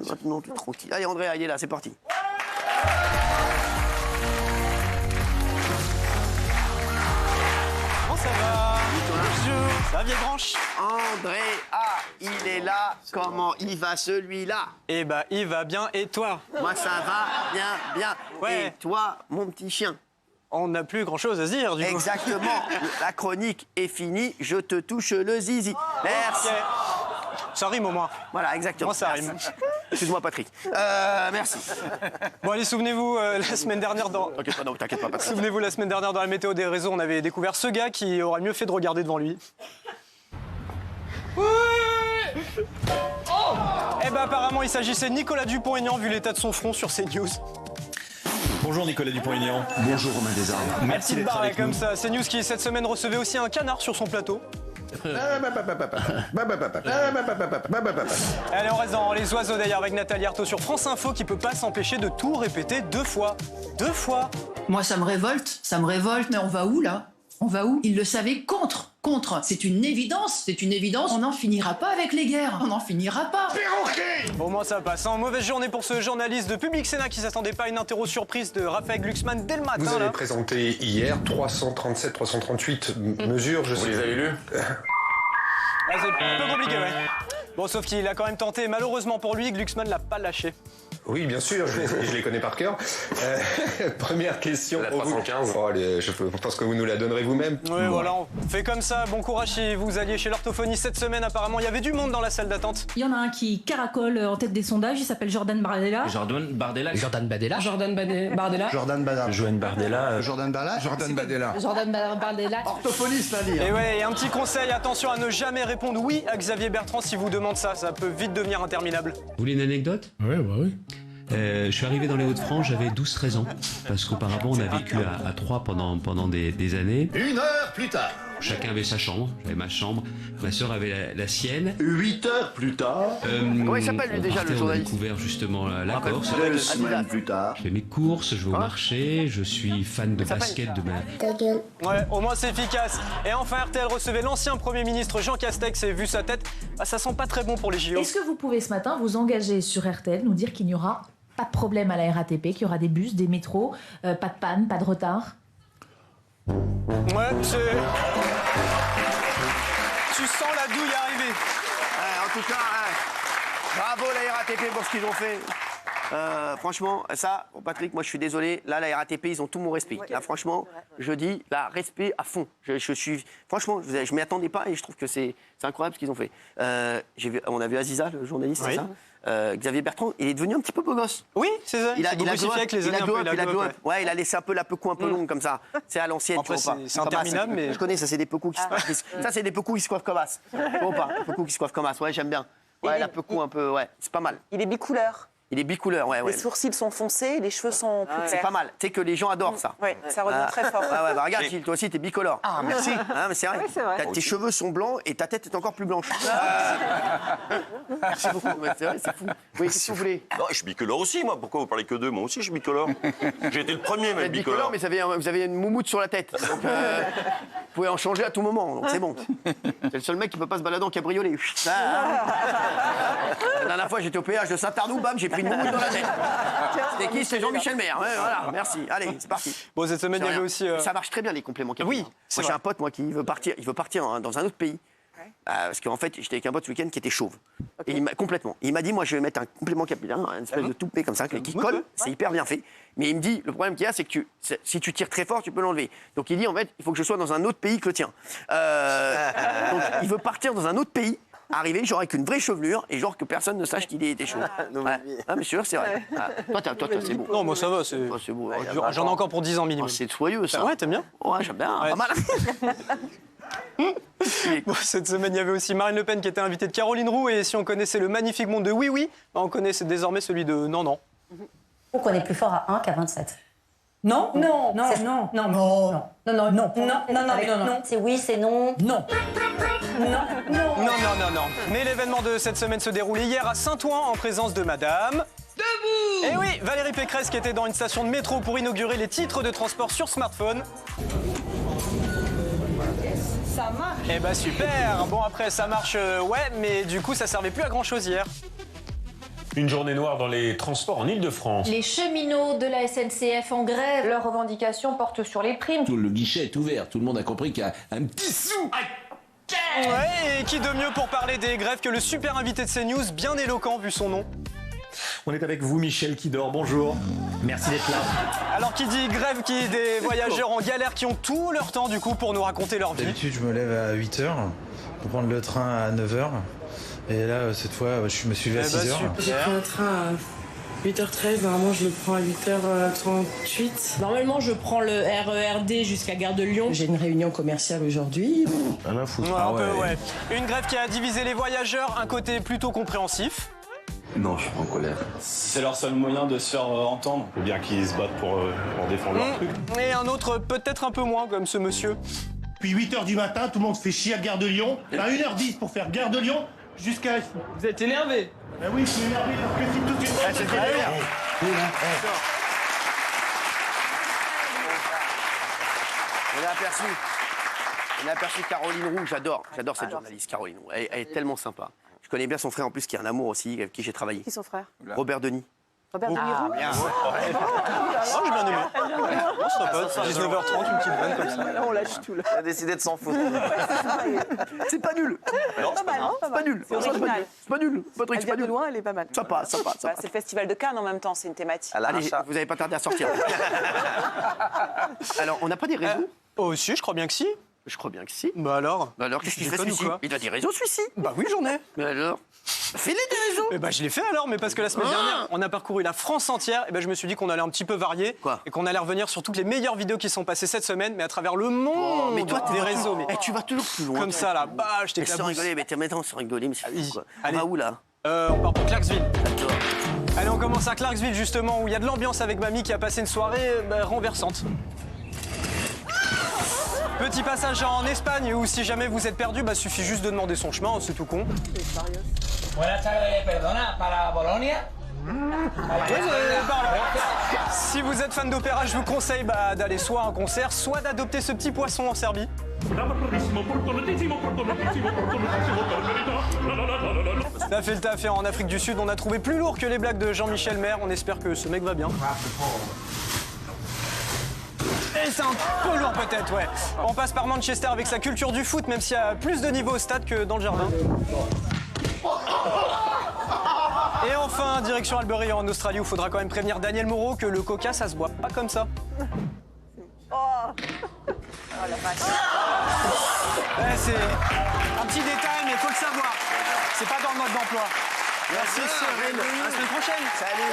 maintenant, tout tranquille. Allez, André, il est là, c'est parti. Comment ça va? Bonjour. Ça va, vieille branche? André, il est là. Comment il va celui-là? Eh bah, il va bien, et toi? Moi, ça va bien. Ouais. Et toi, mon petit chien? On n'a plus grand-chose à se dire, du coup. Exactement. La chronique est finie. Je te touche le zizi. Merci. Ok. Ça rime au moins. Voilà, exactement. Moi, ça rime. Excuse-moi, Patrick. Merci. Bon, allez, souvenez-vous, la semaine dernière dans... T'inquiète pas, Patrick. Souvenez-vous, la semaine dernière, dans la météo des réseaux, on avait découvert ce gars qui aurait mieux fait de regarder devant lui. Eh ben, apparemment, il s'agissait de Nicolas Dupont-Aignan, vu l'état de son front sur CNews. Bonjour Nicolas Dupont-Aignan. Bonjour Romain Desarmes. Merci Petite d'être barre avec comme nous. ça. CNews qui, cette semaine, recevait aussi un canard sur son plateau. Allez, on reste dans les oiseaux d'ailleurs avec Nathalie Arthaud sur France Info qui peut pas s'empêcher de tout répéter 2 fois. 2 fois. Moi, ça me révolte, mais on va où, là? On va où? Ils le savaient contre. C'est une évidence. On n'en finira pas avec les guerres. On n'en finira pas. Au moins ça passe. En mauvaise journée pour ce journaliste de Public Sénat qui s'attendait pas à une interro surprise de Raphaël Glucksmann dès le matin. Vous avez là. présenté hier 337, 338 mesures, je sais. Vous les avez lues? Ah, c'est un peu compliqué, ouais. Bon, sauf qu'il a quand même tenté, et malheureusement pour lui, Glucksmann l'a pas lâché. Oui, bien sûr, je les connais par cœur. Première question. La 315. Oh, je pense que vous nous la donnerez vous-même. Oui, voilà, on fait comme ça. Bon courage si vous alliez chez l'orthophoniste cette semaine. Apparemment, il y avait du monde dans la salle d'attente. Il y en a un qui caracole en tête des sondages, il s'appelle Jordan Bardella. Jordan Bardella. Joanne Bardella. Orthophoniste, là, dit. Et ouais, et un petit conseil, attention à ne jamais répondre oui à Xavier Bertrand si vous demande ça. Ça peut vite devenir interminable. Vous voulez une anecdote? Ouais, bah oui. Je suis arrivé dans les Hauts-de-France, j'avais 12-13 ans. Parce qu'auparavant, on a vécu à Troyes pendant des années. 1 heure plus tard. Chacun avait sa chambre. J'avais ma chambre. Ma sœur avait la sienne. 8 heures plus tard. Comment il s'appelle, lui, déjà, le On a journaliste? découvert justement la Corse. 2 semaines plus tard. Je fais mes courses, je vais au marché, je suis fan de basket de ma... Ouais, au moins c'est efficace. Et enfin, RTL recevait l'ancien Premier ministre Jean Castex et vu sa tête, bah, ça sent pas très bon pour les JO. Est-ce que vous pouvez ce matin vous engager sur RTL, nous dire qu'il n'y aura pas de problème à la RATP, qu'il y aura des bus, des métros, pas de panne, pas de retard? Ouais, c'est... Tu sens la douille arriver. En tout cas, bravo la RATP pour ce qu'ils ont fait. Franchement, ça, bon, Patrick, moi je suis désolé. Là, la RATP, ils ont tout mon respect. Là, franchement, je dis, là, respect à fond. Je suis, franchement, je m'y attendais pas et je trouve que c'est incroyable ce qu'ils ont fait. On a vu Aziza, le journaliste, Oui. c'est ça. Xavier Bertrand, il est devenu un petit peu beau gosse. Oui, c'est ça. Il a beaucoup glow up, avec les années. il a glow up. Ouais, il a laissé un peu la pecou un peu longue comme ça. C'est à l'ancienne, Après, tu vois pas. c'est interminable, mais... Je connais, ça c'est des pecous qui se coiffent. Ça c'est des pecous qui se coiffent comme as. Tu vois pas, des pecous qui se coiffent comme as. Ouais, j'aime bien. Ouais, la pecou un peu, ouais, c'est pas mal. Il est bicouleur. Il est bicouleur, ouais. Les sourcils sont foncés, les cheveux sont plus C'est clairs. pas mal. Tu sais que les gens adorent ça. Oui, ça revient très fort. Bah regarde, Gilles, toi aussi, t'es bicolore. Ah, merci. Hein, mais c'est vrai. Oui, c'est vrai. Tes cheveux sont blancs et ta tête est encore plus blanche. Merci beaucoup. Ouais, c'est vrai, c'est fou. Oui, qu'est-ce que vous voulez? Non, je suis bicolore aussi, moi. Pourquoi vous parlez que d'eux? Moi aussi, je suis bicolore. J'ai été le premier, Vous mais êtes bicolore, bicolore. mais vous avez une moumoute sur la tête. Donc, vous pouvez en changer à tout moment. Donc c'est bon. C'est le seul mec qui peut pas se balader en cabriolet. La dernière fois, j'étais au péage de Saint-Arnoux, bam, j'ai pris une moumoute dans la tête. C'était qui? C'était Jean-Michel Maire. Ouais, voilà, merci. Allez, c'est parti. Bon, cette semaine, il y avait aussi... Ça marche très bien, les compléments capillaires. Oui, c'est Moi, j'ai vrai. un pote, moi, qui veut partir. Il veut partir dans un autre pays. Parce qu'en fait, j'étais avec un pote ce week-end qui était chauve. Et il m'a dit, moi, je vais mettre un complément capillaire, une espèce de toupet comme ça, qui colle. C'est hyper bien fait. Mais il me dit, le problème qu'il y a, c'est que si tu tires très fort, tu peux l'enlever. Donc il dit, en fait, il faut que je sois dans un autre pays que le tien. Donc il veut partir dans un autre pays. Arriver genre avec une vraie chevelure et genre que personne ne sache qu'il était chauve. Ouais. Ah mais sûr, c'est vrai. Toi, c'est beau. Non, moi ça va, c'est... Toi, c'est beau. Ouais, J'en ai encore pour 10 ans minimum. c'est soyeux ça. Ouais, t'aimes bien? Ouais, j'aime bien. Ouais. Pas mal. Bon, cette semaine, il y avait aussi Marine Le Pen qui était invitée de Caroline Roux. Et si on connaissait le magnifique monde de Oui Oui, bah, on connaissait désormais celui de Non Non. On est plus fort à 1 qu'à 27. Non, non, non, non, non, non, non, non, non, non, C'est oui, c'est non. non, non, non. Non. Mais l'événement de cette semaine se déroulait hier à Saint-Ouen en présence de Madame... Debout. Et oui, Valérie Pécresse qui était dans une station de métro pour inaugurer les titres de transport sur smartphone. Ça marche. Eh bah super. Bon après ça marche, ouais, mais du coup ça servait plus à grand chose hier. Une journée noire dans les transports en Ile-de-France. Les cheminots de la SNCF en grève. Leurs revendications portent sur les primes. Tout le guichet est ouvert, tout le monde a compris qu'il y a un petit sou. Ouais, et qui de mieux pour parler des grèves que le super invité de CNews, bien éloquent vu son nom. On est avec vous, Michel Kidor. Bonjour. Merci d'être là. Alors qui dit grève, qui dit des voyageurs en galère qui ont tout leur temps du coup pour nous raconter leur vie. D'habitude, je me lève à 8h pour prendre le train à 9h. Et là, cette fois, je me suis levé à 6h. J'ai pris un train à 8h13. Normalement, je le prends à 8h38. Normalement, je prends le RERD jusqu'à Gare de Lyon. J'ai une réunion commerciale aujourd'hui. Ouais. Une grève qui a divisé les voyageurs, un côté plutôt compréhensif. Non, je suis pas en colère. C'est leur seul moyen de se faire entendre. Faut bien qu'ils se battent pour défendre leur truc. Et un autre peut-être un peu moins, comme ce monsieur. Puis 8h du matin, tout le monde se fait chier à Gare de Lyon. À 1h10 pour faire Gare de Lyon jusqu'à... Vous êtes énervé? Ben oui, je suis énervé parce que si tout de suite... On a aperçu Caroline Roux, j'adore cette journaliste, Caroline Roux. Elle est tellement sympa. Je connais bien son frère en plus, qui est un amour aussi, avec qui j'ai travaillé. Qui son frère? Robert Denis. Robert Denis Roux. Bien. Oh, j'ai bien aimé. Non, c'est pas 19h30, une petite vanne comme ça. On lâche tout là. Il a décidé de s'en foutre. C'est pas nul. Pas mal, C'est pas nul. C'est original. C'est pas nul. Patrick, c'est pas De nul. loin, elle est pas mal. Ça passe. C'est le festival de Cannes en même temps, c'est une thématique. Allez, vous n'avez pas tardé à sortir. Alors, on n'a pas des réseaux? Oh si, je crois bien que si. Je crois bien que si. Bah alors? Qu'est-ce qu'il fait déconnes ou celui-ci? quoi? Il a des réseaux celui-ci? Bah oui, j'en ai. Mais alors? Fais-les des réseaux. Eh bah je l'ai fait alors, mais parce que la semaine dernière, on a parcouru la France entière, et ben je me suis dit qu'on allait un petit peu varier. Quoi? Et qu'on allait revenir sur toutes les meilleures vidéos qui sont passées cette semaine, mais à travers le monde Mais toi, des réseaux. Mais... tu vas toujours plus loin. Comme ça là, bah je Mais sans t'éclabousse. rigoler, mais maintenant sans rigoler, mais c'est fou quoi. On va où là? On part pour Clarksville. Allez, on commence à Clarksville justement, où il y a de l'ambiance avec mamie qui a passé une soirée renversante. Petit passage en Espagne où si jamais vous êtes perdu, suffit juste de demander son chemin, c'est tout con. Buenas tardes, perdona, para Bolonia. Si vous êtes fan d'opéra, je vous conseille d'aller soit à un concert, soit d'adopter ce petit poisson en Serbie. Ça fait le taf. Et en Afrique du Sud, on a trouvé plus lourd que les blagues de Jean-Michel Maire. On espère que ce mec va bien. Et c'est un peu lourd peut-être, ouais. On passe par Manchester avec sa culture du foot, même s'il y a plus de niveau au stade que dans le jardin. Et enfin, direction Albury en Australie, où il faudra quand même prévenir Daniel Moreau que le coca, ça se boit pas comme ça. Ouais, c'est un petit détail, mais il faut le savoir. C'est pas dans le mode d'emploi. Merci Cyril. À la semaine prochaine. Salut.